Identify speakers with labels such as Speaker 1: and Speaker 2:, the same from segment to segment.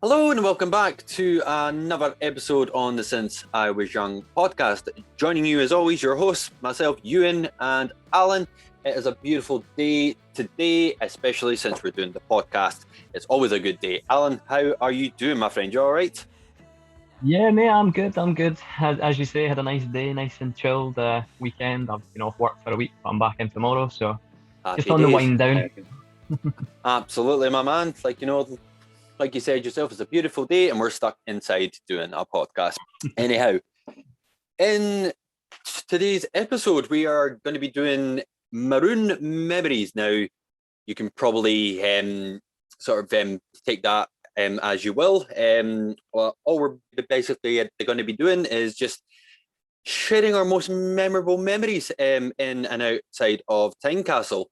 Speaker 1: Hello and welcome back to another episode on the Since I Was Young podcast. Joining you as always, your hosts, myself, Ewan and Alan. It is a beautiful day today, especially since we're doing the podcast. It's always a good day. Alan, how are you doing, my friend? You all right?
Speaker 2: Yeah, mate, I'm good. I'm good. As you say, had a nice day, nice and chilled weekend. I've been off work for a week, but I'm back in tomorrow, so just
Speaker 1: Happy
Speaker 2: on the
Speaker 1: days.
Speaker 2: wind down.
Speaker 1: Absolutely, my man. Like you said yourself, it's a beautiful day and we're stuck inside doing a podcast. Anyhow, in today's episode, we are going to be doing Maroon memories. Now, you can probably take that as you will. Well, all we're basically going to be doing is just sharing our most memorable memories in and outside of Tynecastle.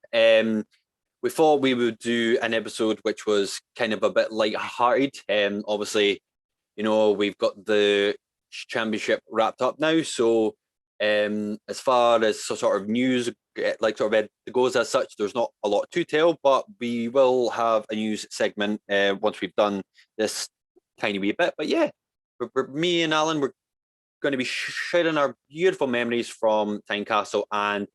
Speaker 1: We thought we would do an episode which was kind of a bit light-hearted. Obviously, we've got the championship wrapped up now, so as far as sort of news goes as such, there's not a lot to tell, but we will have a news segment once we've done this tiny wee bit. But yeah, me and Alan, we're going to be sharing our beautiful memories from Tynecastle, and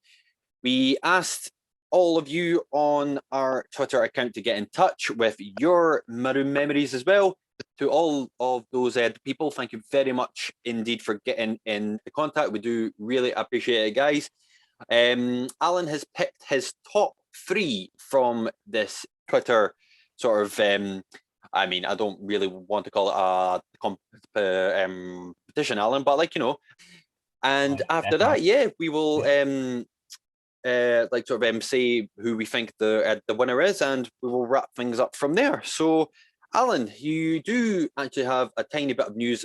Speaker 1: we asked all of you on our Twitter account to get in touch with your Maroon memories as well. To all of those people, thank you very much indeed for getting in contact. We do really appreciate it, guys. Alan has picked his top three from this Twitter sort of. I don't really want to call it a competition, Alan, but And after
Speaker 2: Definitely.
Speaker 1: that, yeah, we will say who we think the winner is, and we will wrap things up from there. So, Alan, you do actually have a tiny bit of news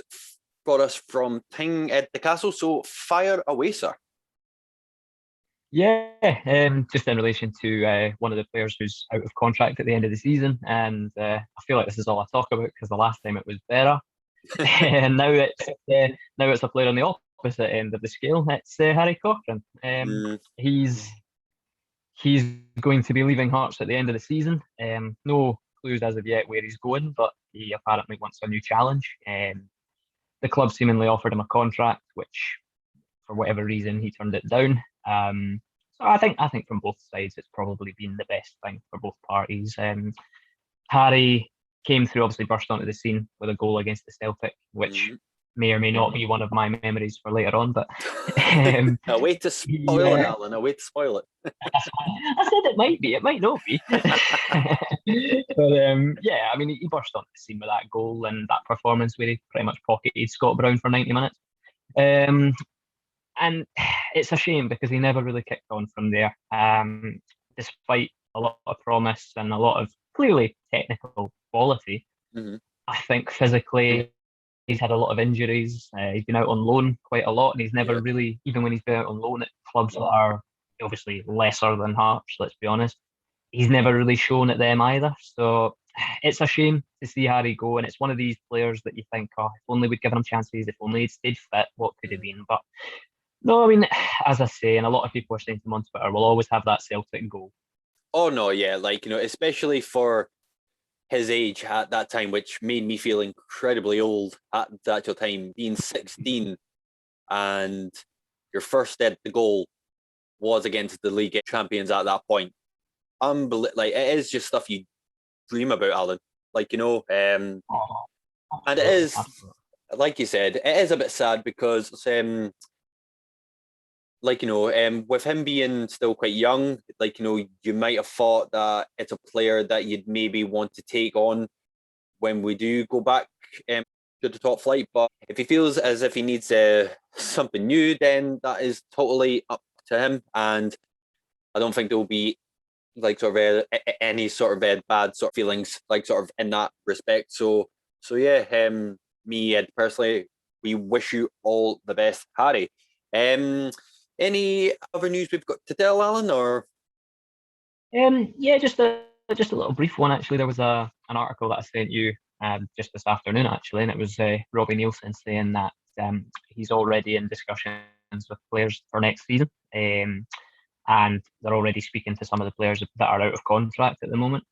Speaker 1: for us from the castle. So, fire away, sir.
Speaker 2: Yeah, just in relation to one of the players who's out of contract at the end of the season, and I feel like this is all I talk about because the last time it was better, and now it's a player on the opposite end of the scale. It's Harry Cochran.
Speaker 1: Mm,
Speaker 2: He's going to be leaving Hearts at the end of the season. No clues as of yet where he's going, but he apparently wants a new challenge. The club seemingly offered him a contract, which for whatever reason he turned it down. So I think from both sides it's probably been the best thing for both parties. Harry came through, obviously burst onto the scene with a goal against the Celtic, which
Speaker 1: mm.
Speaker 2: may or may not be one of my memories for later on. But
Speaker 1: A way to spoil it,
Speaker 2: he,
Speaker 1: Alan. A way to spoil
Speaker 2: I said it might be, it might not be. But yeah, I mean, he burst onto the scene with that goal and that performance where he pretty much pocketed Scott Brown for 90 minutes. Um, and it's a shame because he never really kicked on from there. Despite a lot of promise and a lot of clearly technical quality,
Speaker 1: it.
Speaker 2: I think physically he's had a lot of injuries. He's been out on loan quite a lot, and he's never
Speaker 1: Yeah.
Speaker 2: really, even when he's been out on loan at clubs that are obviously lesser than Hearts, let's be honest, he's never really shown at them either. So it's a shame to see Harry go, and it's one of these players that you think, oh, if only we'd given him chances, if only he'd stayed fit, what could have been? But no, I mean, as I say, and a lot of people are saying to him on Twitter, we'll always have that Celtic goal.
Speaker 1: Oh no, yeah, especially for his age at that time, which made me feel incredibly old at the actual time, being 16, and your first the goal was against the league champions at that point. Like it is just stuff you dream about, Alan.
Speaker 2: Oh,
Speaker 1: And it
Speaker 2: absolutely,
Speaker 1: is,
Speaker 2: absolutely.
Speaker 1: like you said, it is a bit sad because with him being still quite young, you might have thought that it's a player that you'd maybe want to take on when we do go back to the top flight. But if he feels as if he needs something new, then that is totally up to him. And I don't think there will be any sort of bad sort of feelings sort of in that respect. So yeah, me personally, we wish you all the best, Harry. Um, any other news we've got to tell, Alan? Or
Speaker 2: Yeah, just a little brief one actually. There was a an article that I sent you just this afternoon actually, and it was Robbie Nielsen saying that he's already in discussions with players for next season, and they're already speaking to some of the players that are out of contract at the moment.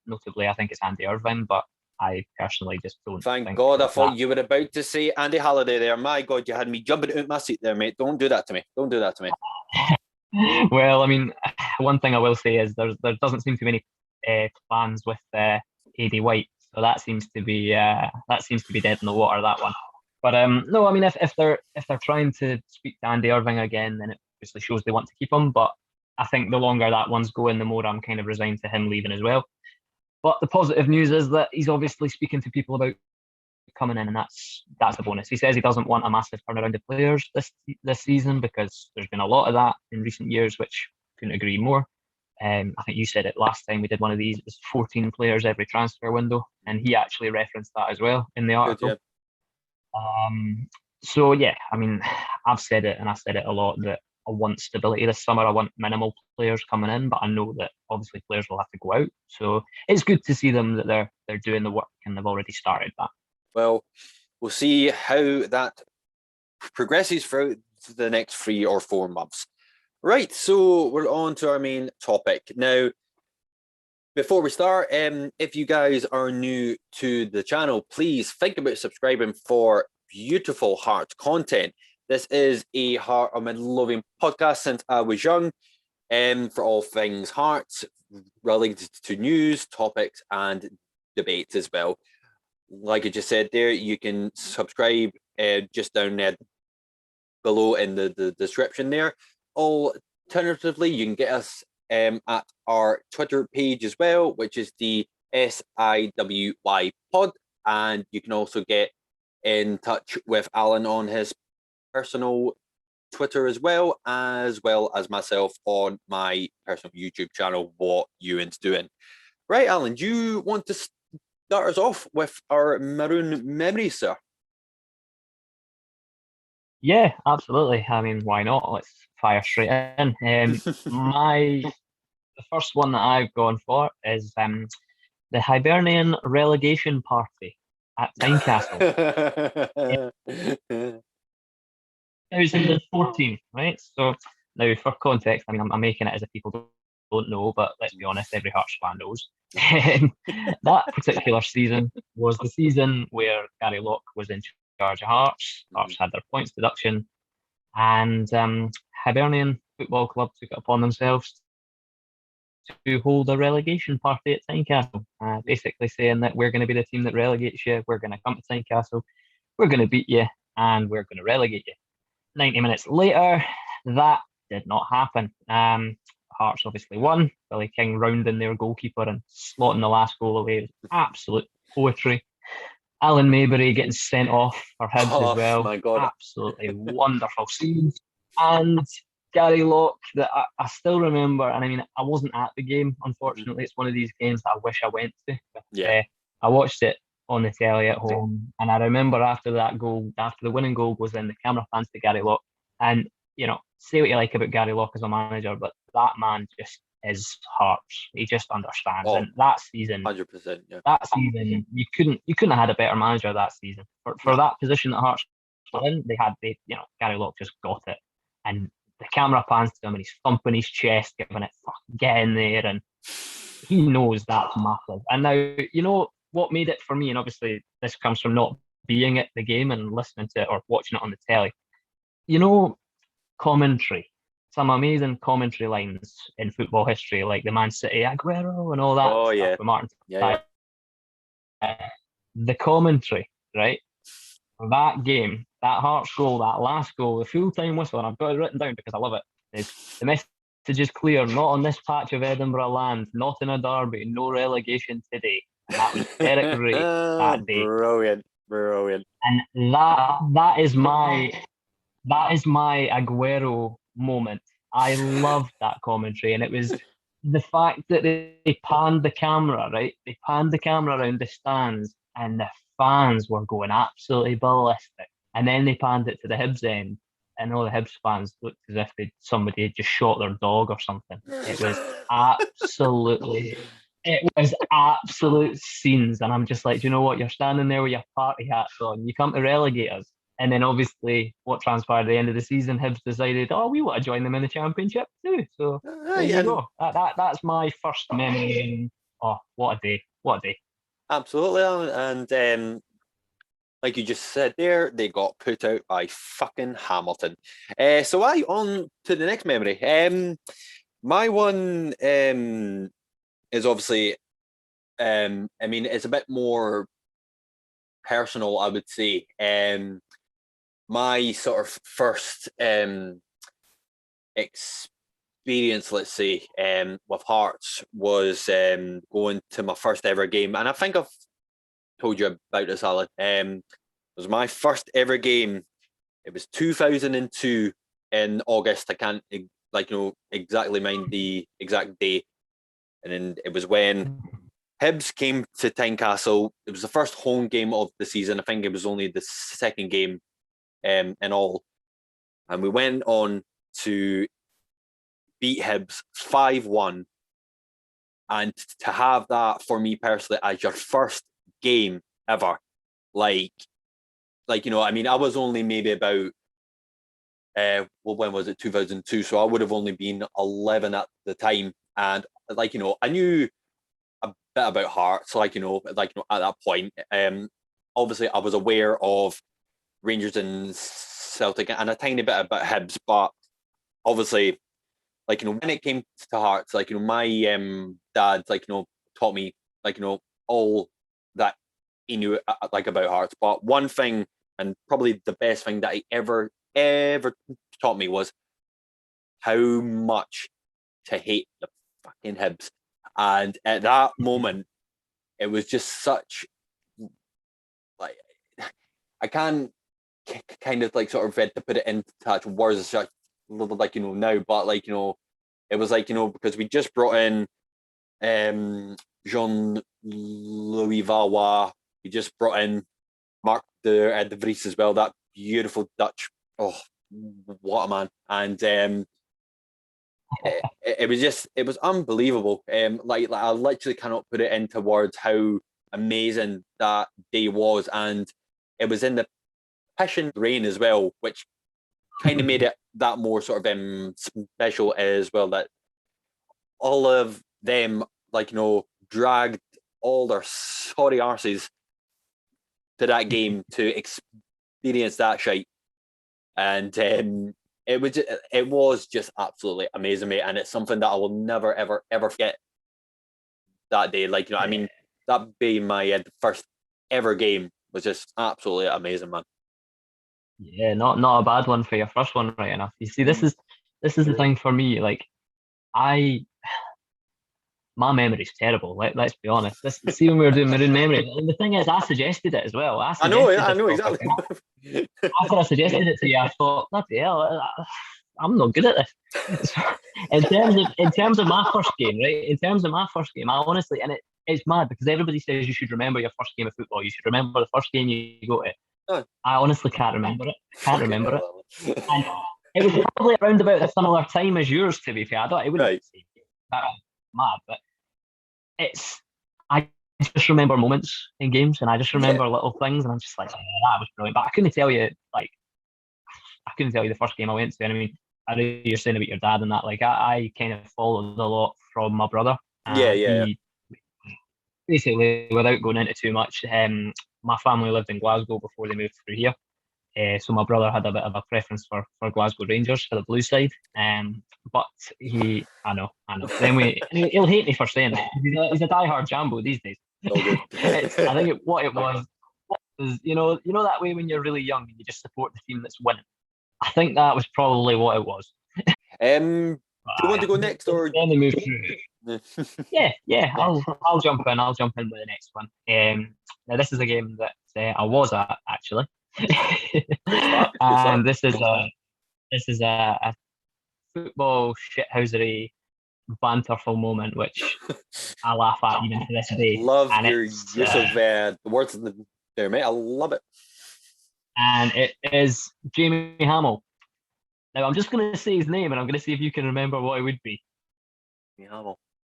Speaker 2: Notably, I think it's Andy Irvine, but I personally just don't
Speaker 1: Thank
Speaker 2: think
Speaker 1: God. I thought
Speaker 2: that.
Speaker 1: you were about to say Andy Halliday there. My God, you had me jumping out my seat there, mate. Don't do that to me. Don't do that to me.
Speaker 2: Well, I mean, one thing I will say is there doesn't seem to be any plans with AD White, so that seems to be dead in the water, that one. But no, I mean, if they're trying to speak to Andy Irving again, then it obviously shows they want to keep him. But I think the longer that one's going, the more I'm kind of resigned to him leaving as well. But the positive news is that he's obviously speaking to people about coming in, and that's a bonus. He says he doesn't want a massive turnaround of players this season because there's been a lot of that in recent years, which couldn't agree more. I think you said it last time we did one of these. It was 14 players every transfer window, and he actually referenced that as well in the article.
Speaker 1: Good,
Speaker 2: So yeah, I mean, I've said it, and I said it a lot, that I want stability this summer. I want minimal players coming in, but I know that obviously players will have to go out. So it's good to see them that they're doing the work and they've already started that.
Speaker 1: Well, we'll see how that progresses throughout the next 3 or 4 months. Right, so we're on to our main topic. Now, before we start, if you guys are new to the channel, please think about subscribing for beautiful Hearts content. This is a Heart of Midlothian podcast since I was young, for all things Hearts, related to news, topics, and debates as well. Like I just said there, you can subscribe just down there below in the description there. Alternatively, you can get us at our Twitter page as well, which is the SIWY pod, and you can also get in touch with Alan on his personal Twitter as well as myself on my personal YouTube channel, What Ewan's Doing. Right, Alan, do you want to start us off with our Maroon memories, sir?
Speaker 2: Yeah, absolutely. I mean, why not? Let's fire straight in. The first one that I've gone for is the Hibernian relegation party at Tynecastle. 2014, right? So now, for context, I mean, I'm making it as if people don't know, but let's be honest, every Hearts fan knows. That particular season was the season where Gary Locke was in charge of Hearts. Hearts had their points deduction, and Hibernian Football Club took it upon themselves to hold a relegation party at Tynecastle, basically saying that we're going to be the team that relegates you, we're going to come to Tynecastle, we're going to beat you, and we're going to relegate you. 90 minutes later, that did not happen. Hearts obviously won. Billy King rounding their goalkeeper and slotting the last goal away. It was absolute poetry. Alan Maybury getting sent off for Hibs as well.
Speaker 1: My God.
Speaker 2: Absolutely wonderful scenes. And Gary Locke, that I still remember, and I mean, I wasn't at the game, unfortunately. It's one of these games that I wish I went to. But, I watched it on the telly at home, and I remember after the winning goal goes in, the camera pans to Gary Locke, and you know, say what you like about Gary Locke as a manager, but that man just is Hearts. He just understands. And that season,
Speaker 1: 100%, yeah.
Speaker 2: That season, you couldn't have had a better manager that season. For that position that Hearts were in, Gary Locke just got it, and the camera pans to him, and he's thumping his chest, giving it, get in there, and he knows that's massive. And now, you know what made it for me, and obviously this comes from not being at the game and listening to it or watching it on the telly. You know, commentary. Some amazing commentary lines in football history, like the Man City Aguero and all that stuff with Martin. The commentary, right? That game, that Hearts goal, that last goal, the full-time whistle, and I've got it written down because I love it. The message is clear: not on this patch of Edinburgh land, not in a derby, no relegation today. And that was Derek Ray that day.
Speaker 1: Brilliant.
Speaker 2: And that is my Aguero moment. I loved that commentary, and it was the fact that they panned the camera, right? They panned the camera around the stands, and the fans were going absolutely ballistic. And then they panned it to the Hibs end, and all the Hibs fans looked as if somebody had just shot their dog or something. It was absolute scenes, and I'm just like, do you know what? You're standing there with your party hats on. You come to relegate us. And then obviously what transpired at the end of the season, Hibs decided, we want to join them in the Championship too. So there you go. That's my first memory. And what a day.
Speaker 1: Absolutely, Alan. And like you just said there, they got put out by fucking Hamilton. So I on to the next memory. My one is obviously I mean it's a bit more personal, I would say. My sort of first experience, let's say, with Hearts was going to my first ever game, and I think I've told you about this, Alan. It was my first ever game. It was 2002 in August. I can't exactly mind the exact day, and then it was when Hibs came to Tynecastle. It was the first home game of the season. I think it was only the second game in all, and we went on to beat Hibs 5-1. And to have that for me personally as your first game ever, like I mean, I was only maybe about well, when was it? 2002. So I would have only been 11 at the time, and I knew a bit about Hearts, at that point. Obviously, I was aware of Rangers and Celtic and a tiny bit about Hibs, but obviously, when it came to Hearts, my dad, taught me, all that he knew about Hearts. But one thing, and probably the best thing that he ever taught me was how much to hate the fucking Hibs. And at that moment, it was just such like I can't kind of sort of to put it into touch words such now, but it was because we just brought in Jean Louis Valois. We just brought in Mark de Vries as well. That beautiful Dutch. Oh, what a man! And it was unbelievable. I literally cannot put it into words how amazing that day was, and it was in the passion rain as well, which kind of made it that more sort of special as well. That all of them dragged all their sorry arses to that game to experience that shite, and it was just absolutely amazing, mate. And it's something that I will never ever forget. That day, I mean, that being my first ever game was just absolutely amazing, man.
Speaker 2: Yeah, not a bad one for your first one, right enough. You see, this is the thing for me. I my memory's terrible. Let's be honest. See when we were doing Maroon memory, and the thing is, I suggested it as well.
Speaker 1: I know,
Speaker 2: I
Speaker 1: I know exactly.
Speaker 2: after I suggested it to you, I thought, bloody hell, I'm not good at this. In terms of my first game, right? In terms of my first game, I honestly, and it's mad because everybody says you should remember your first game of football. You should remember the first game you go to.
Speaker 1: Oh.
Speaker 2: I honestly can't remember it. Can't remember it. And it was probably around about a similar time as yours, to be fair. I wouldn't
Speaker 1: Right.
Speaker 2: say that mad, but I just remember moments in games and I just remember little things and I'm just like, oh, that was brilliant. But I couldn't tell you the first game I went to. And I mean, I know you're saying about your dad and that. I kind of followed a lot from my brother.
Speaker 1: Yeah,
Speaker 2: And
Speaker 1: yeah,
Speaker 2: he basically, without going into too much, my family lived in Glasgow before they moved through here. So my brother had a bit of a preference for Glasgow Rangers for the blue side. But I know. Then he'll hate me for saying that. He's a diehard Jambo these days.
Speaker 1: All good.
Speaker 2: I think what it was that way when you're really young and you just support the team that's winning. I think that was probably what it was.
Speaker 1: Do you want to go next or?
Speaker 2: Then they moved through. Yeah. I'll jump in. I'll jump in with the next one. Now this is a game that I was at actually, and this is a football shithousery banterful moment which I laugh at even to this day.
Speaker 1: Love your use of the words there, mate. I love it.
Speaker 2: And it is Jamie Hamill. Now I'm just going to say his name, and I'm going to see if you can remember what it would be.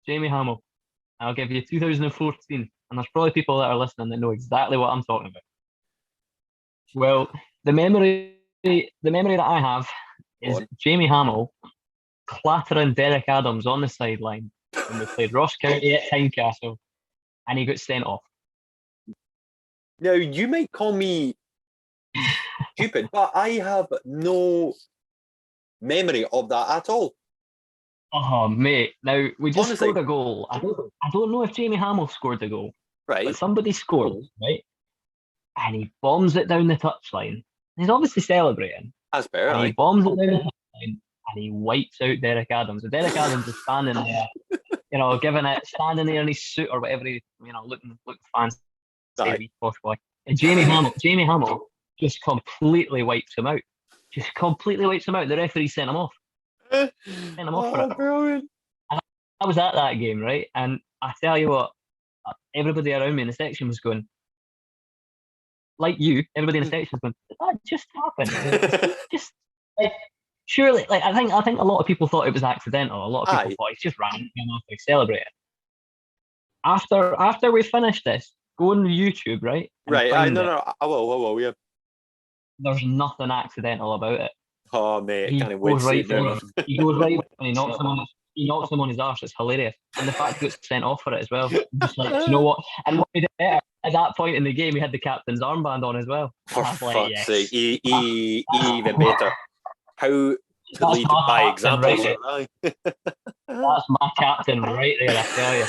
Speaker 2: Jamie Hamill. I'll give you 2014, and there's probably people that are listening that know exactly what I'm talking about. Well, the memory that I have is Jamie Hamill clattering Derek Adams on the sideline when we played Ross County at Tynecastle, and he got sent off.
Speaker 1: Now, you might call me stupid, but I have no memory of that at all.
Speaker 2: Oh, mate. Now, we just
Speaker 1: Honestly,
Speaker 2: scored a goal. I don't know if Jamie Hamill scored the goal, but
Speaker 1: right?
Speaker 2: somebody scored, right? And he bombs it down the touchline. He's obviously celebrating.
Speaker 1: That's better,
Speaker 2: And he
Speaker 1: aye.
Speaker 2: bombs it down the touchline and he wipes out Derek Adams. And Derek Adams is standing there, giving it, standing there in his suit or whatever, looking fancy,
Speaker 1: Aye.
Speaker 2: wee posh boy. And Jamie Hamill just completely wipes him out. Just completely wipes him out. The referee sent him off. Sent him off for it.
Speaker 1: Oh, brilliant.
Speaker 2: And I was at that game, right? And I tell you what, everybody around me in the section was going, like you, everybody in the section was going, did that just happen? Just like, surely, like I think a lot of people thought it was accidental. A lot of people
Speaker 1: Aye.
Speaker 2: thought it's just random, celebrating. After we finish this, go on YouTube, right? And
Speaker 1: Right,
Speaker 2: find
Speaker 1: no,
Speaker 2: it.
Speaker 1: no, I will, yeah.
Speaker 2: There's nothing accidental about it.
Speaker 1: Oh, mate,
Speaker 2: He
Speaker 1: can't wait to
Speaker 2: goes
Speaker 1: see
Speaker 2: right
Speaker 1: it
Speaker 2: for
Speaker 1: now.
Speaker 2: him. He goes right and he knocks him on his arse. It's hilarious. And the fact he got sent off for it as well. I'm just like, you know what? And what made it better, at that point in the game, he had the captain's armband on as well.
Speaker 1: For
Speaker 2: I was like,
Speaker 1: fuck's
Speaker 2: yes.
Speaker 1: sake, even better. How to
Speaker 2: That's
Speaker 1: lead
Speaker 2: my
Speaker 1: by
Speaker 2: captain
Speaker 1: example,
Speaker 2: right
Speaker 1: sir.
Speaker 2: there.
Speaker 1: Aye.
Speaker 2: That's my captain right there, I tell you.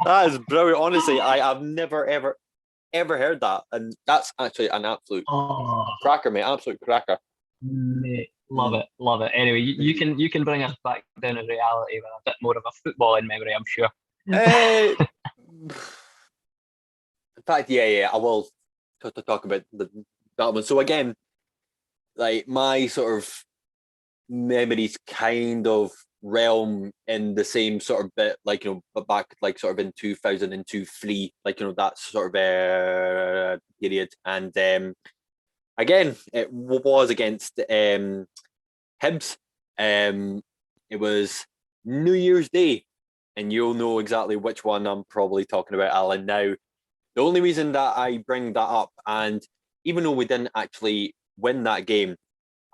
Speaker 1: That is brilliant. Honestly, I've never ever heard that, and that's actually an absolute
Speaker 2: Oh,
Speaker 1: cracker, mate. Absolute cracker.
Speaker 2: mate, love it. Anyway, you can bring us back down to reality with a bit more of a footballing memory, I'm sure.
Speaker 1: Uh, in fact, yeah, I will talk about that one. So again, like my sort of memories kind of realm in the same sort of bit, like but back like sort of in 2002, 3, like that sort of period, and again it was against Hibs. It was New Year's Day, and you'll know exactly which one I'm probably talking about, Alan. Now, the only reason that I bring that up, and even though we didn't actually win that game,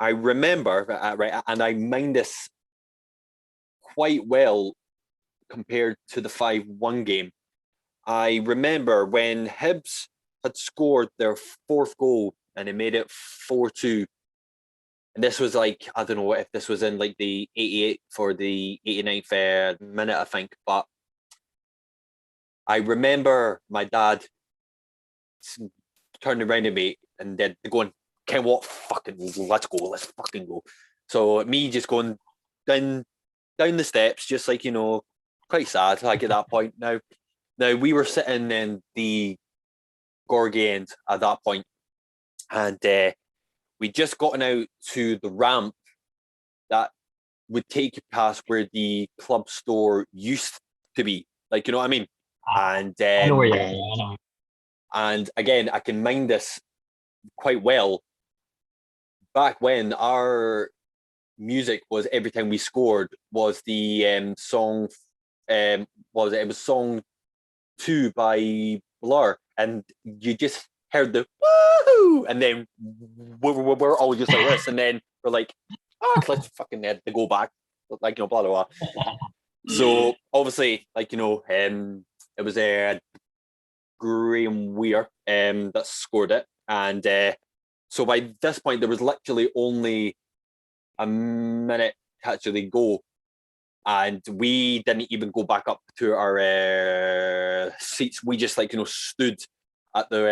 Speaker 1: I remember, right, and I mind this quite well compared to the 5-1 game. I remember when Hibs had scored their fourth goal and it made it 4-2. And this was like, I don't know if this was in like the 88th for the 89th minute, I think. But I remember my dad turning around at me and then going, Ken, what fucking, let's go, let's fucking go. So me just going down the steps, just like, quite sad, like at that point. Now we were sitting in the Gorgie end at that point, and we just gotten out to the ramp that would take you past where the club store used to be. Like, you know what I mean? And
Speaker 2: I know where you're at. I know.
Speaker 1: and again, I can mind this quite well. Back when our music was every time we scored was the song, it was song 2 by Blur, and you just heard the woohoo, and then we're all just like this, and then we're like, let's fucking go back, like, blah blah blah. So obviously, like, it was Graham Weir that scored it, and so by this point there was literally only a minute to actually go, and we didn't even go back up to our seats. We just stood at the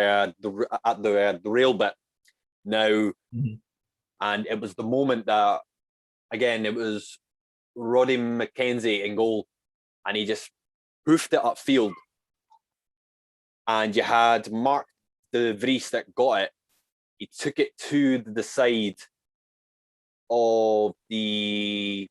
Speaker 1: rail bit now, and it was the moment that, again, it was Roddy McKenzie in goal, and he just hoofed it upfield, and you had Mark de Vries that got it. He took it to the side of the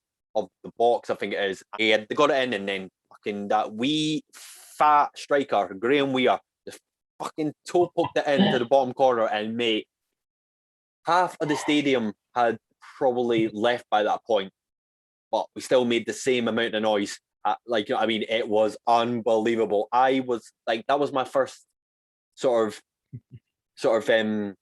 Speaker 1: box, I think it is. They got it in, and then fucking that wee fat striker, Graham Weir, just fucking toe poked it into the bottom corner, and mate, half of the stadium had probably left by that point, but we still made the same amount of noise. It was unbelievable. I was like, that was my first sort of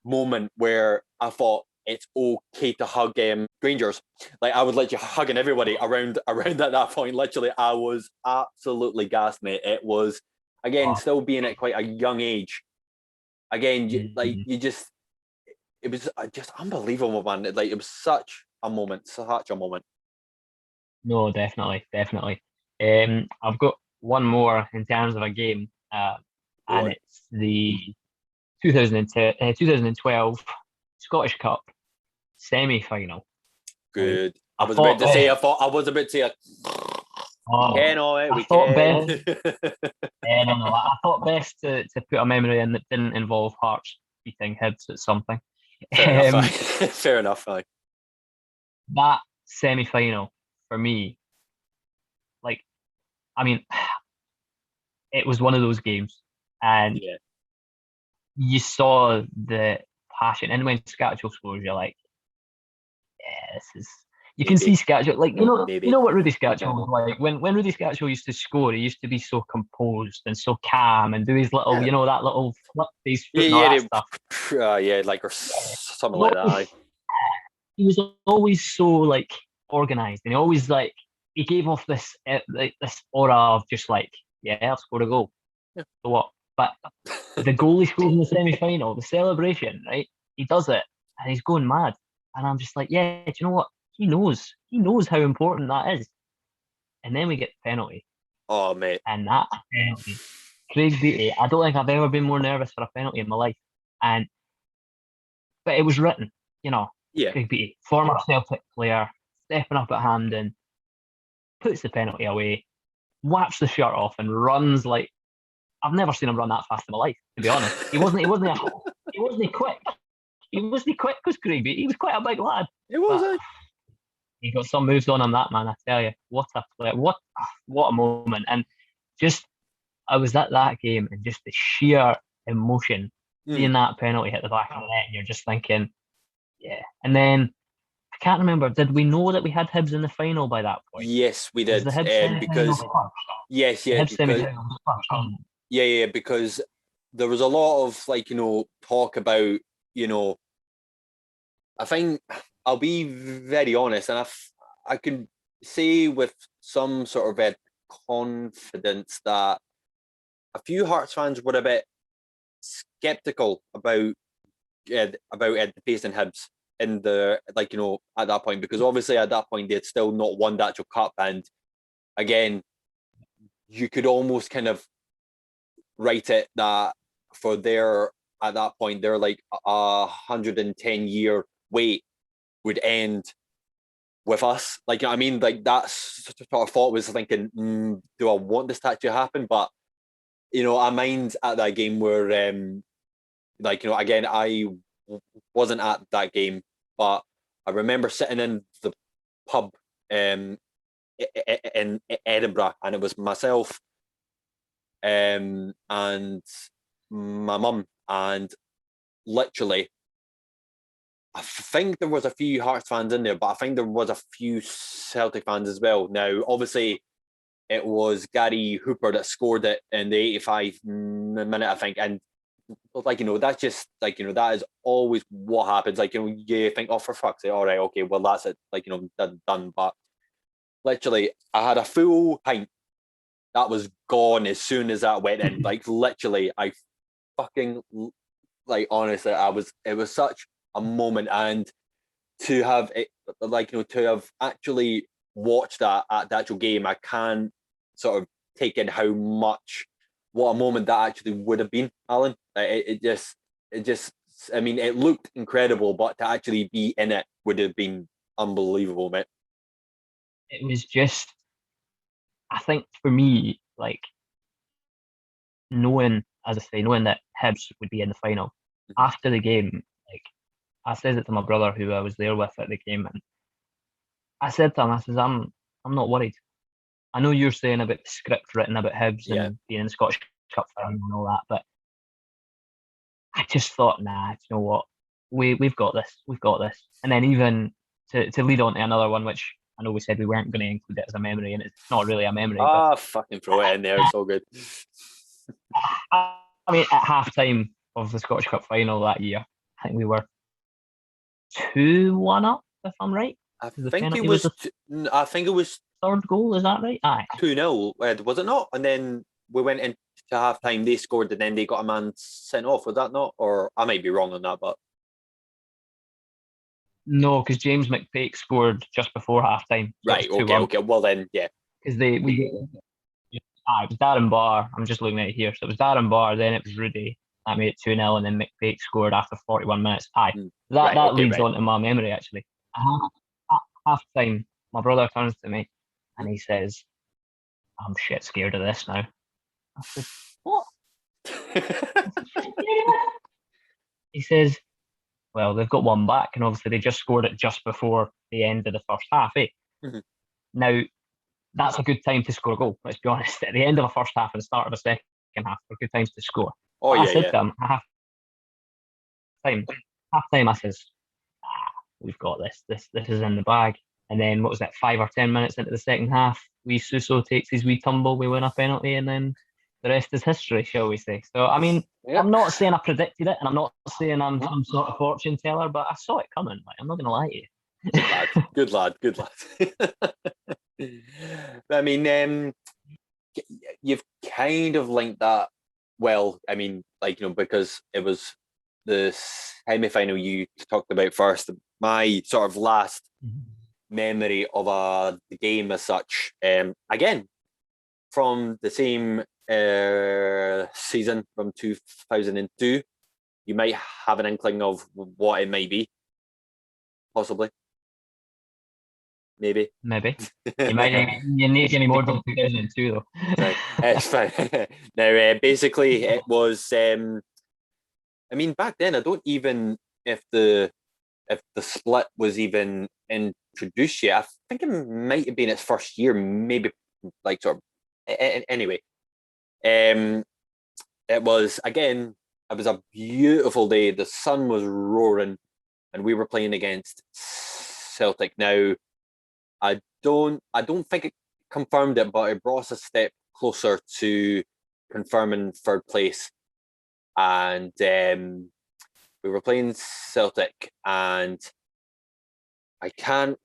Speaker 1: moment where I thought it's okay to hug strangers. Like, I was literally hugging everybody around at that point. Literally, I was absolutely gassed, mate. It was again, still being at quite a young age. Again, it was just unbelievable, man. Like, it was such a moment.
Speaker 2: No, definitely. I've got one more in terms of a game, and it's the 2010, 2012 Scottish Cup semi-final.
Speaker 1: Good.
Speaker 2: Right?
Speaker 1: I was about to say. I was about to say.
Speaker 2: I thought best. No. I thought best to put a memory in that didn't involve Hearts beating Hibs at something.
Speaker 1: Fair enough. Fair enough.
Speaker 2: That semi-final for me, like, I mean, it was one of those games, and you saw the passion. And when Scatchell scores, you're like, yeah, this is. You can see Scatchell, like, you know what Rudy Scatchell was like. When Rudy Scatchell used to score, he used to be so composed and so calm and do his little, that little flip his foot and all that stuff.
Speaker 1: Like, or something like that.
Speaker 2: He was always so, like, organized, and he always, like, he gave off this this aura of just like, yeah, I've scored a goal. So what? But the goal he scored in the semi-final, the celebration, right? He does it, and he's going mad. And I'm just like, yeah, do you know what? He knows how important that is. And then we get the penalty.
Speaker 1: Oh, mate.
Speaker 2: And that penalty, Craig Beattie, I don't think I've ever been more nervous for a penalty in my life. But it was written, Craig Beattie, former Celtic player, stepping up at Hampden, puts the penalty away, whaps the shirt off, and runs like, I've never seen him run that fast in my life, to be honest. He wasn't quick. He wasn't quick because Craig Beattie. He was quite a big lad.
Speaker 1: It was.
Speaker 2: He got some moves on him, that man. I tell you, what a play! What a moment! And just, I was at that game, and just the sheer emotion, seeing that penalty hit the back of the net, and you're just thinking, yeah. And then I can't remember. Did we know that we had Hibs in the final by that point?
Speaker 1: Yes, we did. Because because there was a lot of talk about I think I'll be very honest, and I can say with some sort of confidence that a few Hearts fans were a bit skeptical about facing Hibs in the at that point, because obviously at that point they had still not won the actual cup, and again you could almost kind of write it that for at that point they're like 110-year wait would end with us. I mean, that's sort of thought was thinking, do I want this to actually happen? But our minds at that game were again, I wasn't at that game, but I remember sitting in the pub in Edinburgh, and it was myself and my mum, and literally I think there was a few Hearts fans in there, but I think there was a few Celtic fans as well. Now, obviously, it was Gary Hooper that scored it in the 85 minute, I think, and that's just that is always what happens. You think, oh, for fuck's sake, all right, okay, well, that's it, done. But literally, I had a full pint that was gone as soon as that went in. Literally, I fucking honestly, it was such a moment, and to have it to have actually watched that at the actual game, I can sort of take in how much what a moment that actually would have been, Alan. It just I mean, it looked incredible, but to actually be in it would have been unbelievable, mate.
Speaker 2: It was just, I think for me, knowing that Hibs would be in the final after the game, I said it to my brother who I was there with at the game, and I said to him, I says, I'm not worried. I know you're saying about the script written about Hibs and being in the Scottish Cup final and all that, but I just thought, nah, you know what? We've got this. And then even to lead on to another one, which I know we said we weren't going to include it as a memory, and it's not really a memory.
Speaker 1: Fucking throw it in there. It's all good.
Speaker 2: I mean, at halftime of the Scottish Cup final that year, I think we were 2-1 up, if I'm right.
Speaker 1: I think it was. I think it was
Speaker 2: third goal. Is that right? Aye.
Speaker 1: 2-0. Was it not? And then we went into half time, they scored, and then they got a man sent off. Was that not? Or I might be wrong on that, but
Speaker 2: No, because James McPake scored just before halftime. So
Speaker 1: right,
Speaker 2: it was
Speaker 1: okay,
Speaker 2: 2-1.
Speaker 1: okay. Well then, yeah.
Speaker 2: Because it was Darren Barr. I'm just looking at it here. So it was Darren Barr, then it was Rudy. That made it 2-0, and then McPake scored after 41 minutes.
Speaker 1: Right,
Speaker 2: That
Speaker 1: okay,
Speaker 2: leads
Speaker 1: right.
Speaker 2: on to my memory, actually. At half time, my brother turns to me and he says, I'm shit scared of this now. I said, what? He says, well, they've got one back, and obviously they just scored it just before the end of the first half, eh?
Speaker 1: Mhm.
Speaker 2: Now, that's a good time to score a goal, let's be honest. At the end of a first half and the start of a second half are good times to score.
Speaker 1: Oh
Speaker 2: But
Speaker 1: yeah,
Speaker 2: I said
Speaker 1: yeah.
Speaker 2: to him, half time, I says, we've got this. This is in the bag. And then what was that, 5 or 10 minutes into the second half, wee Suso takes his wee tumble, we win a penalty, and then the rest is history, shall we say. So I mean,
Speaker 1: Yep.
Speaker 2: I'm not saying I predicted it, and I'm not saying I'm some sort of fortune teller, but I saw it coming. Like, I'm not gonna lie to you.
Speaker 1: Good lad. I mean, you've kind of linked that well. I mean, like, because it was the semi-final you talked about first. My sort of last memory of a game as such, again from the same season from 2002. You might have an inkling of what it might be, possibly, maybe.
Speaker 2: Maybe. You need any more than 2002 though.
Speaker 1: Right, it's fine. Now, basically, it was. I mean, back then, I don't even if the split was even introduced yet. I think it might have been its first year, maybe like sort of. Anyway, it was again. It was a beautiful day. The sun was roaring, and we were playing against Celtic. Now, I don't think it confirmed it, but it brought us a step closer to confirming third place. And we were playing Celtic, and I can't.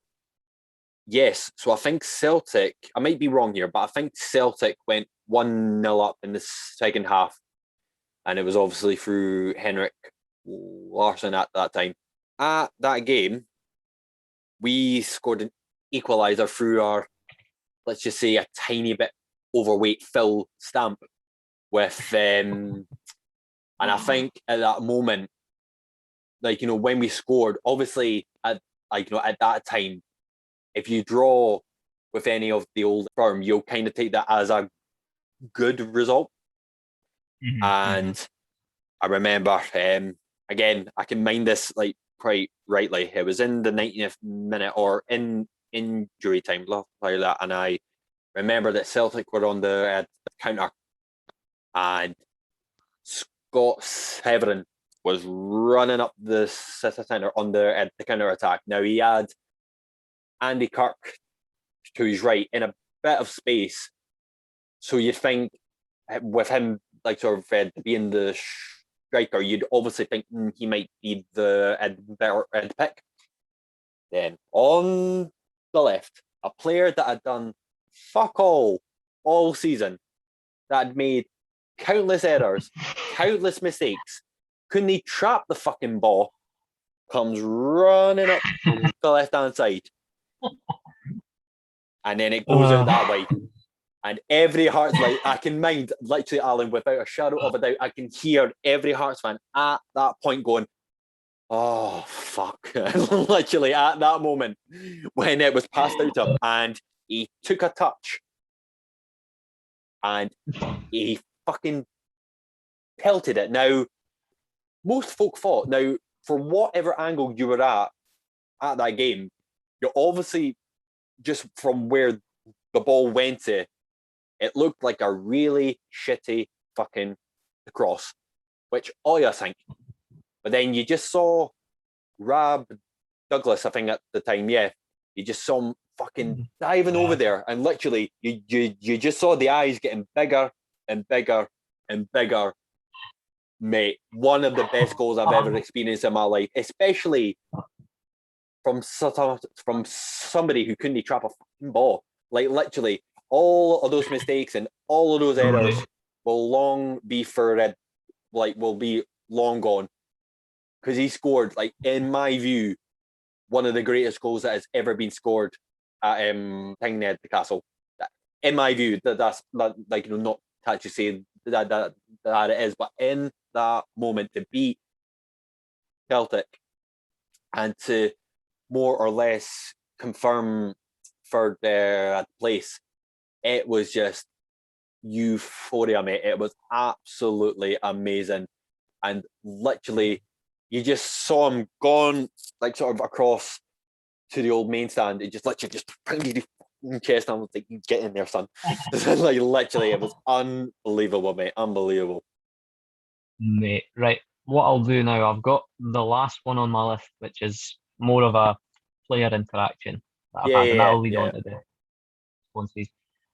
Speaker 1: Yes, so I think Celtic. I might be wrong here, but I think Celtic went 1-0 up in the second half, and it was obviously through Henrik Larsson at that time. At that game, we scored an equaliser through our, let's just say, a tiny bit overweight Phil Stamp with and I think at that moment, like, when we scored, obviously at that time, if you draw with any of the old firm, you'll kind of take that as a good result. And I remember, again, I can mind this like quite rightly. It was in the 90th minute or in injury time, like that, and I remember that Celtic were on the counter, and Scott Severin was running up the center on the counter attack. Now he had Andy Kirk to his right in a bit of space, so you'd think with him like sort of being the striker, you'd obviously think he might be the better pick. Then on the left, a player that had done fuck all season, that had made countless errors, countless mistakes, couldn't he trap the fucking ball, comes running up the left-hand side, and then it goes out that way. And every Hearts, like, I can mind, literally, Alan, without a shadow of a doubt, I can hear every Hearts fan at that point going, oh, fuck. Literally at that moment when it was passed out to him, and he took a touch and he fucking pelted it. Now, most folk thought, now, from whatever angle you were at that game, you're obviously just from where the ball went to, it looked like a really shitty fucking cross, which all you think. But then you just saw Rab Douglas, I think at the time, yeah. You just saw him fucking diving over there, and literally you just saw the eyes getting bigger and bigger and bigger. Mate, one of the best goals I've ever experienced in my life, especially from somebody who couldn't trap a fucking ball. Like, literally, all of those mistakes and all of those errors will long be will be long gone, because he scored, like, in my view, one of the greatest goals that has ever been scored at Tingned the Castle. In my view, that's not, like, you know, not to actually say that it is, but in that moment, to beat Celtic and to more or less confirm third place, it was just euphoria, mate. It was absolutely amazing. And literally, you just saw him gone, like, sort of across to the old main stand. It just literally just pounded his chest, and I was like, get in there, son. Like, literally, it was unbelievable, mate. Unbelievable.
Speaker 2: Mate, right. What I'll do now, I've got the last one on my list, which is more of a player interaction that I've had, and that'll lead on to the responses.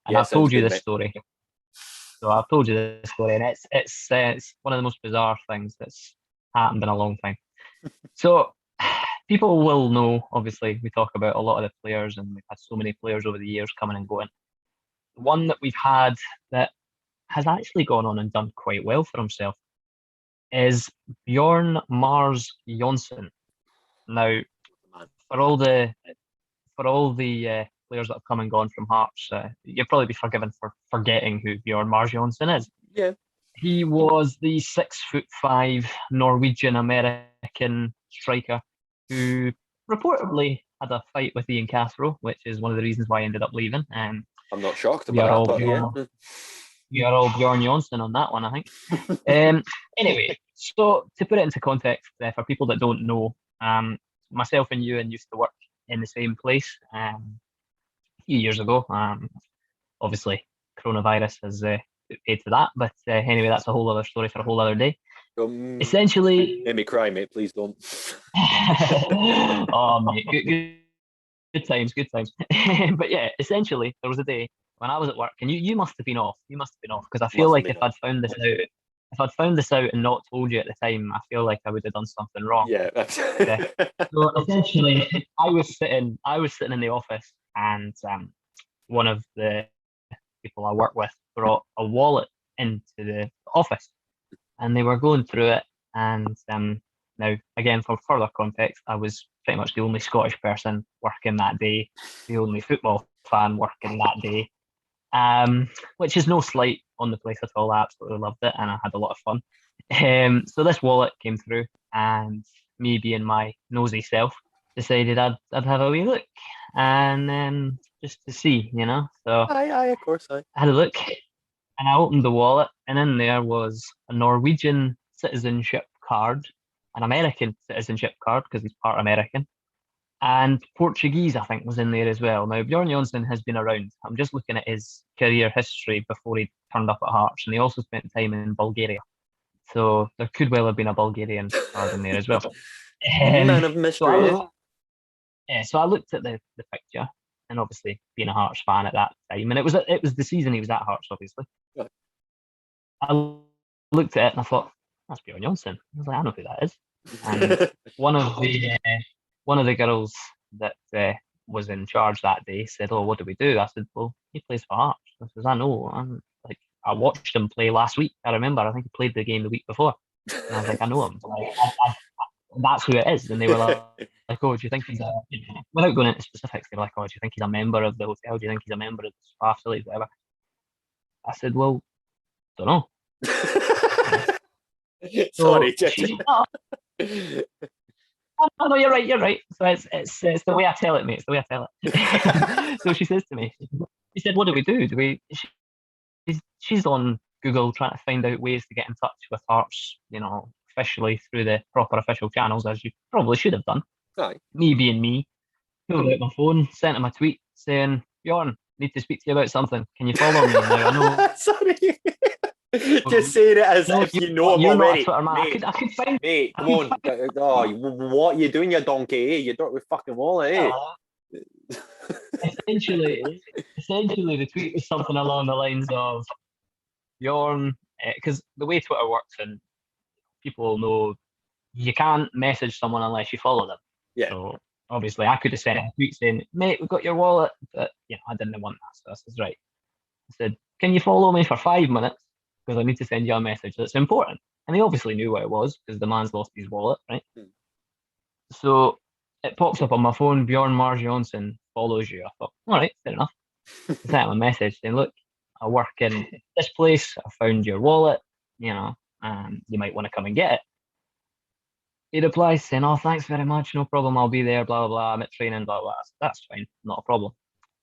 Speaker 2: And I've told you this story. So I've told you this story, and it's one of the most bizarre things that's happened in a long time. So people will know, obviously, we talk about a lot of the players, and we've had so many players over the years coming and going. One that we've had that has actually gone on and done quite well for himself is Bjorn Mars Jonsson. Now, for all the players that have come and gone from Hearts, you'll probably be forgiven for forgetting who Bjorn Mars Jonsson is.
Speaker 1: Yeah.
Speaker 2: He was the 6'5" Norwegian American striker who reportedly had a fight with Ian Castro, which is one of the reasons why he ended up leaving.
Speaker 1: I'm not shocked about that, but yeah.
Speaker 2: We are all Bjorn Jonsson on that one, I think. Anyway, so to put it into context, for people that don't know, myself and Ewan used to work in the same place a few years ago. Obviously, coronavirus has paid for that, but anyway, that's a whole other story for a whole other day. Essentially,
Speaker 1: made me cry, mate. Please don't.
Speaker 2: Oh, mate, good times. But yeah, essentially, there was a day when I was at work, and you must have been off. You must have been off, because I feel like if I'd found this out and not told you at the time, I feel like I would have done something wrong.
Speaker 1: Yeah.
Speaker 2: So essentially, I was sitting in the office, and one of the people I work with brought a wallet into the office, and they were going through it. And now, again, for further context, I was pretty much the only Scottish person working that day, the only football fan working that day, which is no slight on the place at all. I absolutely loved it, and I had a lot of fun. So this wallet came through, and me being my nosy self, decided I'd have a wee look, and just to see, you know. So
Speaker 1: aye, of course, aye.
Speaker 2: I had a look, and I opened the wallet, and in there was a Norwegian citizenship card, an American citizenship card because he's part American, and Portuguese, I think, was in there as well. Now, Bjorn Jonsson has been around. I'm just looking at his career history before he turned up at Hearts, and he also spent time in Bulgaria. So there could well have been a Bulgarian card in there as well.
Speaker 1: Man of mystery.
Speaker 2: So I looked at the picture, and obviously being a Hearts fan at that time, and it was the season he was at Hearts, obviously.
Speaker 1: Right.
Speaker 2: I looked at it and I thought, that's Bjorn Jonsson. I was like, I know who that is. And one of the girls that was in charge that day said, "Oh, what do we do?" I said, "Well, he plays for Hearts." I says, "I know. I watched him play last week. I remember. I think he played the game the week before." And I was like, "I know him. That's who it is." And they were like, "Oh, do you think he's a?" Without going into specifics, they were like, "Oh, do you think he's a member of the hotel? Do you think he's a member of the spa facilities, whatever?" I said, "Well, don't know."
Speaker 1: Sorry,
Speaker 2: No, you're right. So it's the way I tell it, mate. It's the way I tell it. So she says to me, she said, "What do we do? She's on Google trying to find out ways to get in touch with Hearts, you know, officially through the proper official channels, as you probably should have done."
Speaker 1: Aye.
Speaker 2: Me being me, pulled out my phone, sent him a tweet saying, "Bjorn, need to speak to you about something. Can you follow me?" Now I know.
Speaker 1: Sorry. Just saying it as if you know him already.
Speaker 2: Mate, I could find.
Speaker 1: Mate, come on. Oh, what are you doing, you donkey? Eh? You don't with fucking wallet, eh?
Speaker 2: Essentially, the tweet was something along the lines of, "Bjorn," because the way Twitter works, and people know, you can't message someone unless you follow them.
Speaker 1: Yeah.
Speaker 2: So obviously, I could have sent a tweet saying, "Mate, we've got your wallet," but I didn't want that. So I says, "Right, I said, can you follow me for 5 minutes? Because I need to send you a message that's important. And he obviously knew what it was because the man's lost his wallet, right?
Speaker 1: Hmm.
Speaker 2: So it pops up on my phone, Bjorn Mars Johnson follows you. I thought, all right, fair enough. I sent him a message saying, look, I work in this place. I found your wallet, you might want to come and get it. He replies saying, oh, thanks very much. No problem. I'll be there. Blah, blah, blah. I'm at training. Blah, blah. That's fine. Not a problem.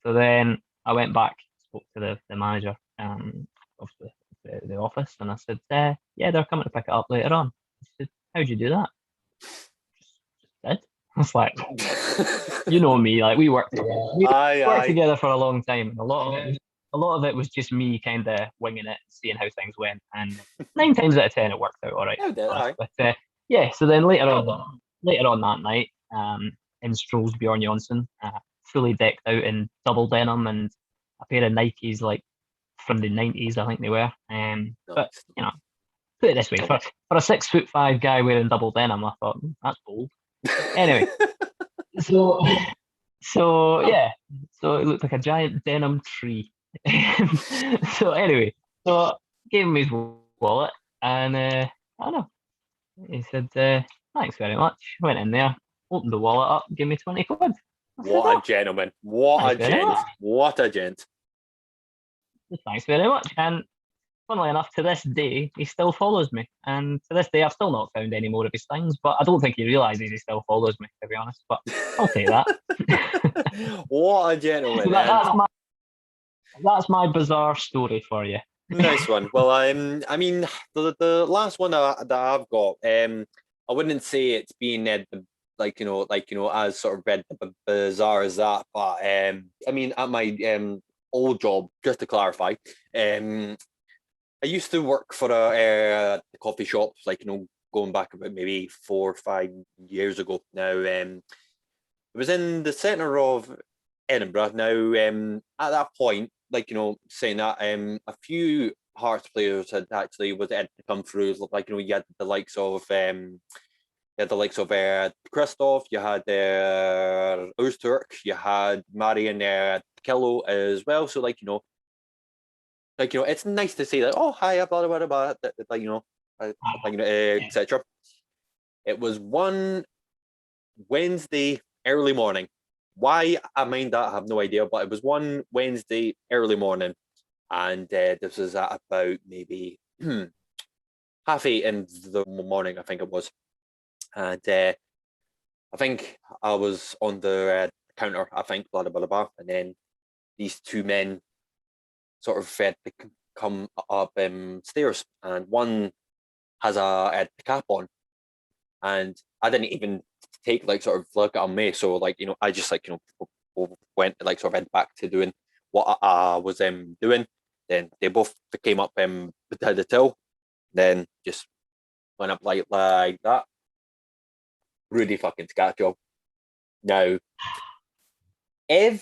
Speaker 2: So then I went back, spoke to the manager of the office, and I said, yeah, they're coming to pick it up later on. He said, how'd you do that? Just did. I was like, you know me, like we worked together. We worked together for a long time. And a lot of it was just me kind of winging it, seeing how things went. And 9 times out of 10, it worked out all right. But yeah, so then later on that night, in strolls Bjorn Johnson, fully decked out in double denim and a pair of Nikes like from the 90s, I think they were. But put it this way, for a 6'5" guy wearing double denim, I thought that's bold. Anyway, so yeah, so it looked like a giant denim tree. So anyway, so gave him his wallet, and I don't know. He said, "Thanks very much." Went in there, opened the wallet up, gave me 20 quid.
Speaker 1: What a gentleman! What a gent! What a gent!
Speaker 2: Thanks very much. And funnily enough, to this day, he still follows me. And to this day, I've still not found any more of his things, but I don't think he realizes he still follows me, to be honest. But I'll take that.
Speaker 1: What a gentleman!
Speaker 2: So that's my bizarre story for you.
Speaker 1: Nice one. Well, I mean, the last one that I've got, I wouldn't say it's been as sort of bizarre as that, but I mean, at my old job, just to clarify, I used to work for a coffee shop, going back about maybe 4 or 5 years ago. Now, it was in the centre of Edinburgh. Now, at that point, saying that, a few Hearts players had come through. You had the likes of Christoph, you had Öztürk, you had Marian Kello as well. So it's nice to say oh hi, blah blah blah, etc. It was one Wednesday early morning. Why I mind that, I have no idea, but it was one Wednesday early morning, and this was at about maybe 8:30 in the morning, I think it was, and I think I was on the counter, I think, blah blah blah, and then these two men sort of come up stairs, and one has a cap on, and I didn't even take sort of look at me, so I just went sort of head back to doing what I was doing. Then they both came up to the till, then just went up like that. Really fucking scat job. Now, I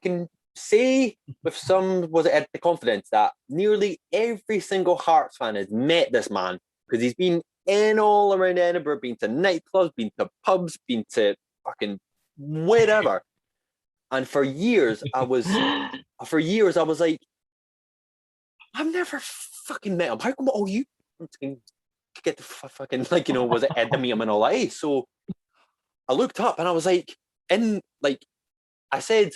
Speaker 1: can say with some the confidence that nearly every single Hearts fan has met this man, because he's been in all around Edinburgh, been to nightclubs, been to pubs, been to fucking wherever. And for years I was like, I've never fucking met him. How come all you get the fucking was it Ed to meet him and all that? So I looked up and I was like, I said,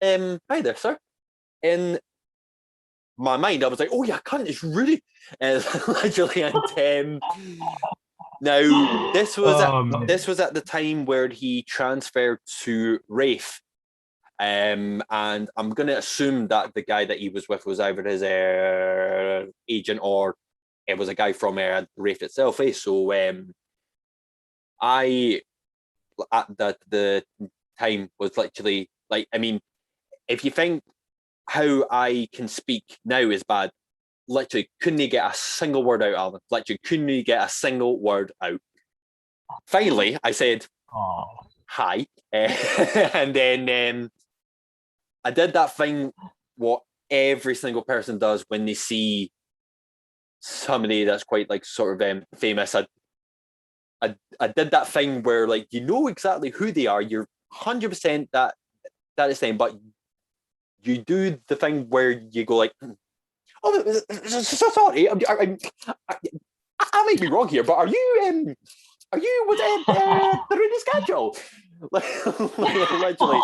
Speaker 1: hi there, sir. In my mind, I was like, oh yeah, cunt, it's really literally. And now this was at the time where he transferred to Rafe, and I'm gonna assume that the guy that he was with was either his agent or it was a guy from Rafe itself. So I at the time was literally if you think how I can speak now is bad, literally couldn't get a single word out, Alan. Literally couldn't get a single word out. Finally, I said, hi. And then I did that thing what every single person does when they see somebody that's quite sort of famous. I did that thing where you know exactly who they are. You're 100% that is them, but you do the thing where you go like, oh, so sorry, I may be wrong here, but are you with the Rooney schedule? Literally.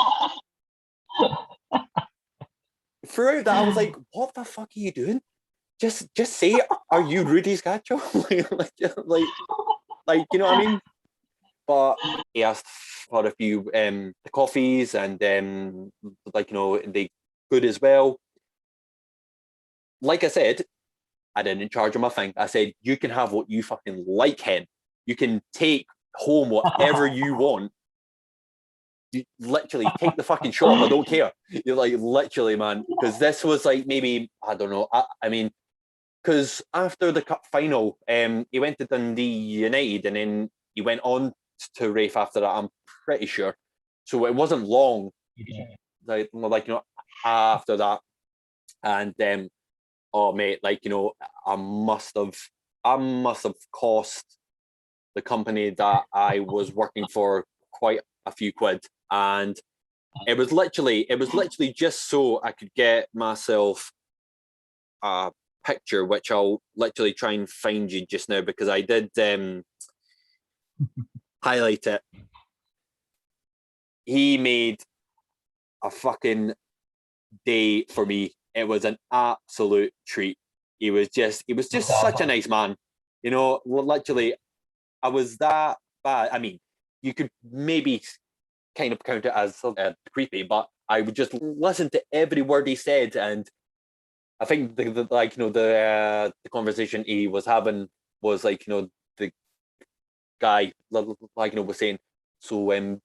Speaker 1: Throughout that, I was like, what the fuck are you doing? Just say, are you Rudy's Gacho? like, you know what I mean? But he asked for a few the coffees, and like, you know, they good as well. Like I said, I didn't charge him a thing. I said, you can have what you fucking like, Hen. You can take home whatever you want. You literally take the fucking shop. I don't care. You're like, literally, man. Because this was like, maybe, I don't know. I mean, because after the cup final, he went to Dundee United, and then he went on to Rafe after that, I'm pretty sure. So it wasn't long, like, you know, after that. And oh mate, like, you know, I must have cost the company that I was working for quite a few quid. And it was literally just so I could get myself a picture, which I'll literally try and find you just now, because I did highlight it. He made a fucking day for me. It was an absolute treat. He was just such a nice man. You know, literally, I was that bad. I mean, you could maybe kind of count it as creepy, but I would just listen to every word he said. And I think the conversation he was having was like, you know, the guy, like, you know, was saying, so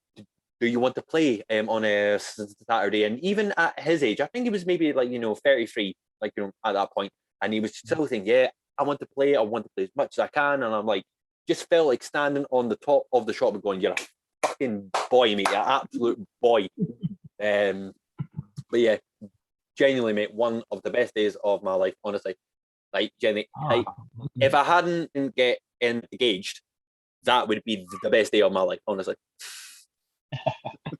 Speaker 1: do you want to play on a Saturday? And even at his age, I think he was maybe like, you know, 33, like, you know, at that point, and he was still saying, yeah, I want to play as much as I can. And I'm like, just felt like standing on the top of the shop and going, you're a fucking boy, mate, you're an absolute boy. But yeah, genuinely, mate, one of the best days of my life, honestly. Like, Jenny, like, if I hadn't get engaged, that would be the best day of my life, honestly.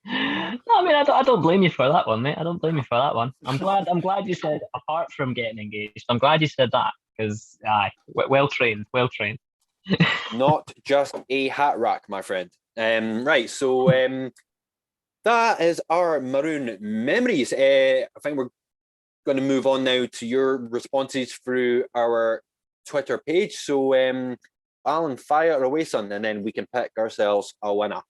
Speaker 2: No, I mean, I don't blame you for that one, mate. I don't blame you for that one. I'm glad you said, apart from getting engaged, I'm glad you said that, because well trained.
Speaker 1: Not just a hat rack, my friend. Right, so that is our Maroon memories. I think we're going to move on now to your responses through our Twitter page. So, Alan, fire away, son, and then we can pick ourselves a winner.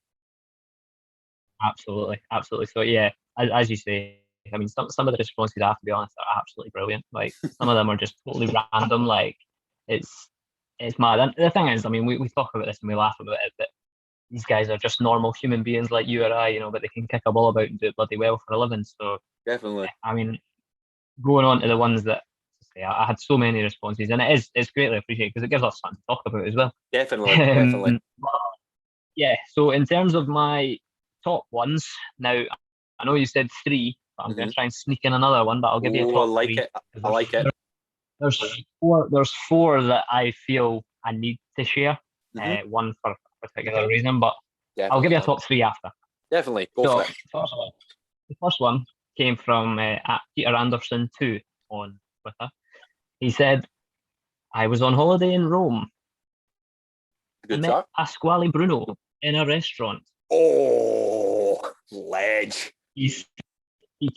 Speaker 2: Absolutely. So yeah, as you say, I mean, some of the responses, I have to be honest, are absolutely brilliant. Like, some of them are just totally random. Like, it's mad. And the thing is, I mean, we talk about this and we laugh about it, but these guys are just normal human beings like you or I, you know, but they can kick a ball about and do it bloody well for a living. So
Speaker 1: definitely,
Speaker 2: I mean, going on to the ones that, say, I had so many responses, and it's greatly appreciated because it gives us something to talk about as well.
Speaker 1: Definitely.
Speaker 2: Yeah. So in terms of my top ones, now I know you said three, but I'm going to try and sneak in another one. But I'll give you a top three.
Speaker 1: I like it.
Speaker 2: There's four that I feel I need to share. One for a particular reason, but definitely. I'll give you a top three after.
Speaker 1: Definitely, go for it.
Speaker 2: The first one came from at Peter Anderson 2 on Twitter. He said, I was on holiday in Rome. I met Pasquale Bruno in a restaurant.
Speaker 1: Oh, ledge.
Speaker 2: He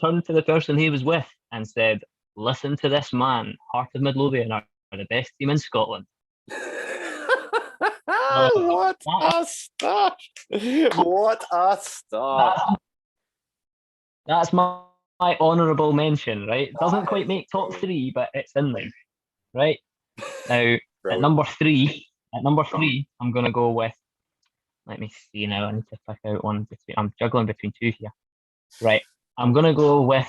Speaker 2: turned to the person he was with and said, listen to this man, Heart of Midlothian are the best team in Scotland.
Speaker 1: What a start. What a start.
Speaker 2: That's my honourable mention, right? It doesn't quite make top three, but it's in there, right? Now, at number three, I'm going to go with, let me see now, I need to pick out one. I'm juggling between two here. Right, I'm going to go with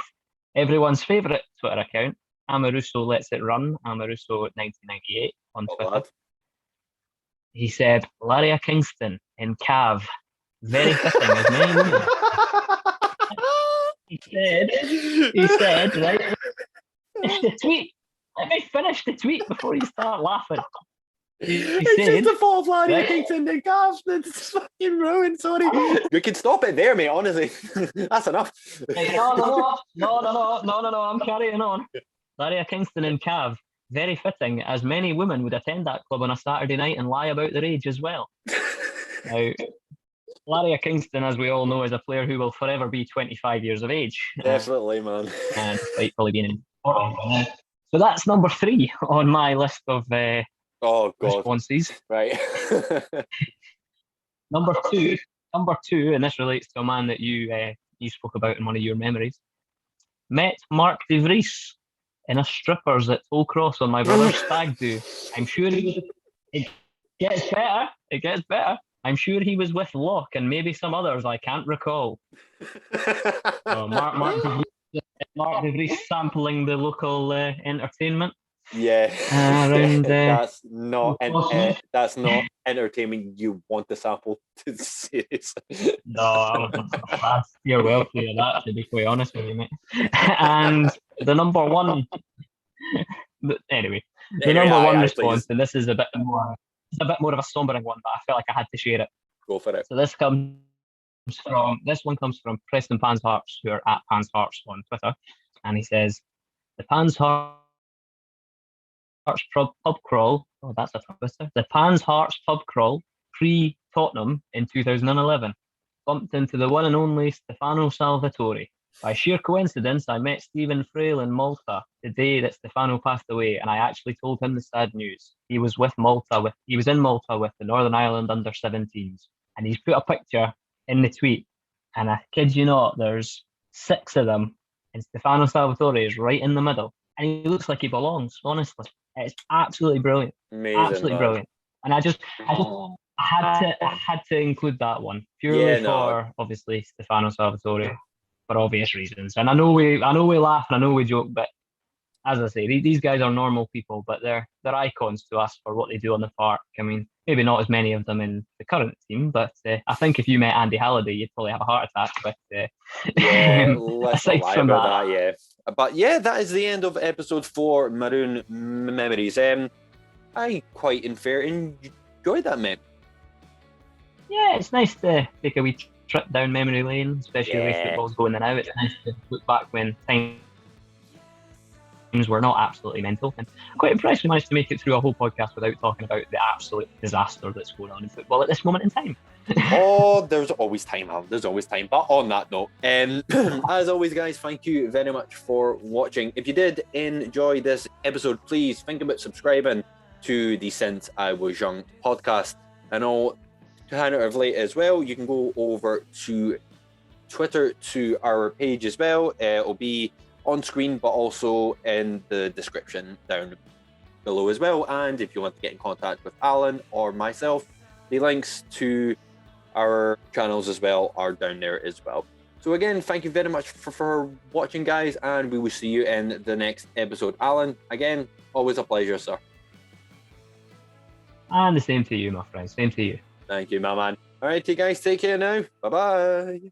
Speaker 2: everyone's favourite Twitter account, Amaruso Lets It Run, Amaruso1998 on Twitter. He said, Laria Kingston in Cav, very fitting as many women. He said, right, the tweet. Let me finish the tweet before you start laughing.
Speaker 1: It's
Speaker 2: said,
Speaker 1: just the fault of Larry
Speaker 2: right?
Speaker 1: Kingston and Gav. That's fucking ruined. Sorry. We can stop it there, mate. Honestly, that's enough.
Speaker 2: No, I'm carrying on. Larry Kingston and Cav, very fitting, as many women would attend that club on a Saturday night and lie about their age as well. Now, Larry Kingston, as we all know, is a player who will forever be 25 years of age.
Speaker 1: Definitely, man.
Speaker 2: And despite probably being in. So that's number 3 on my list of
Speaker 1: Oh God.
Speaker 2: responses.
Speaker 1: Right.
Speaker 2: Number two, and this relates to a man that you spoke about in one of your memories. Met Mark De Vries in a strippers at Tollcross on my brother's stag do. I'm sure it gets better. It gets better. I'm sure he was with Locke and maybe some others I can't recall. Mark De Vries sampling the local entertainment.
Speaker 1: Yeah,
Speaker 2: and
Speaker 1: that's not entertainment you want to sample. Seriously.
Speaker 2: No, you're well clear of that, to be quite honest with you, mate. And the number one, anyway, the number one response, and this is a bit more of a sombering one, but I felt like I had to share it.
Speaker 1: Go for it.
Speaker 2: So this one comes from Preston Pansharts, who are at Pansharts on Twitter, and he says, the Pansharts pub crawl. Oh, that's a twister. The Pansharts pub crawl pre-Tottenham in 2011. Bumped into the one and only Stefano Salvatore. By sheer coincidence, I met Stephen Frail in Malta the day that Stefano passed away, and I actually told him the sad news. He was in Malta with the Northern Ireland under-17s, and he's put a picture in the tweet. And I kid you not, there's 6 of them, and Stefano Salvatore is right in the middle, and he looks like he belongs. Honestly, it's absolutely brilliant.
Speaker 1: Amazing,
Speaker 2: absolutely brilliant. And I had to include that one purely for obviously Stefano Salvatore for obvious reasons. And I know we laugh and I know we joke, but as I say, these guys are normal people, but they're icons to us for what they do on the park. I mean, maybe not as many of them in the current team, but I think if you met Andy Halliday, you'd probably have a heart attack. But
Speaker 1: let's not lie about that. Yeah, but yeah, that is the end of episode 4, Maroon Memories. I quite enjoyed that, mate.
Speaker 2: Yeah, it's nice to take a wee trip down memory lane, especially the way football's going now. It's nice to look back when times were not absolutely mental. And I'm quite impressed we managed to make it through a whole podcast without talking about the absolute disaster that's going on in football at this moment in time.
Speaker 1: Oh, there's always time, Alan. There's always time. But on that note, as always, guys, thank you very much for watching. If you did enjoy this episode, please think about subscribing to the Since I Was Young podcast. And alternatively as well, you can go over to Twitter to our page as well. It'll be on screen, but also in the description down below as well. And if you want to get in contact with Alan or myself, the links to our channels as well are down there as well. So again, thank you very much for watching, guys, and we will see you in the next episode. Alan, again, always a pleasure, sir.
Speaker 2: And the same to you, my friend. Same to you.
Speaker 1: Thank you, my man. All right, you guys, take care now. Bye-bye.